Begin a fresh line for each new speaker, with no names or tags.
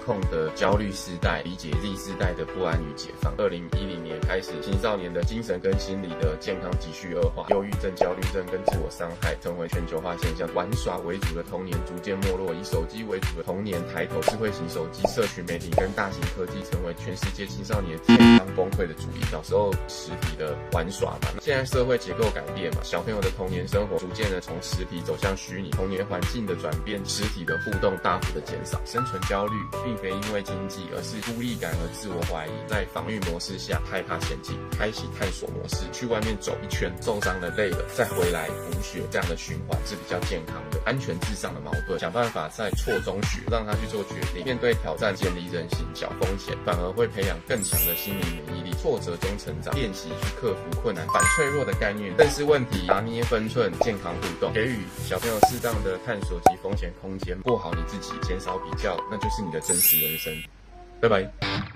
控的焦虑世代，理解 Z 世代的不安与解放。2010年开始，青少年的精神跟心理的健康急剧恶化，忧郁症、焦虑症跟自我伤害成为全球化现象。玩耍为主的童年逐渐没落，以手机为主的童年抬头，智慧型手机、社群媒体跟大型科技成为全世界青少年健康崩溃的主因。小时候实体的玩耍嘛，现在社会结构改变嘛，小朋友的童年生活逐渐的从实体走向虚拟，童年环境的转变，实体的互动大幅的减少。生存焦虑并非因为经济，而是孤立感和自我怀疑。在防御模式下害怕前进，开启探索模式，去外面走一圈，受伤了累了再回来补血，这样的循环是比较健康的。安全至上的矛盾，想办法在错中学，让他去做决定，面对挑战建立韧性，小风险反而会培养更强的心理免疫力，挫折中成长，练习去克服困难，反脆弱的概念，认识问题，拿捏分寸，健康互动，给予小朋友适当的探索及风险空间，过好你自己，减少比较，那就是你的真实人生。拜拜。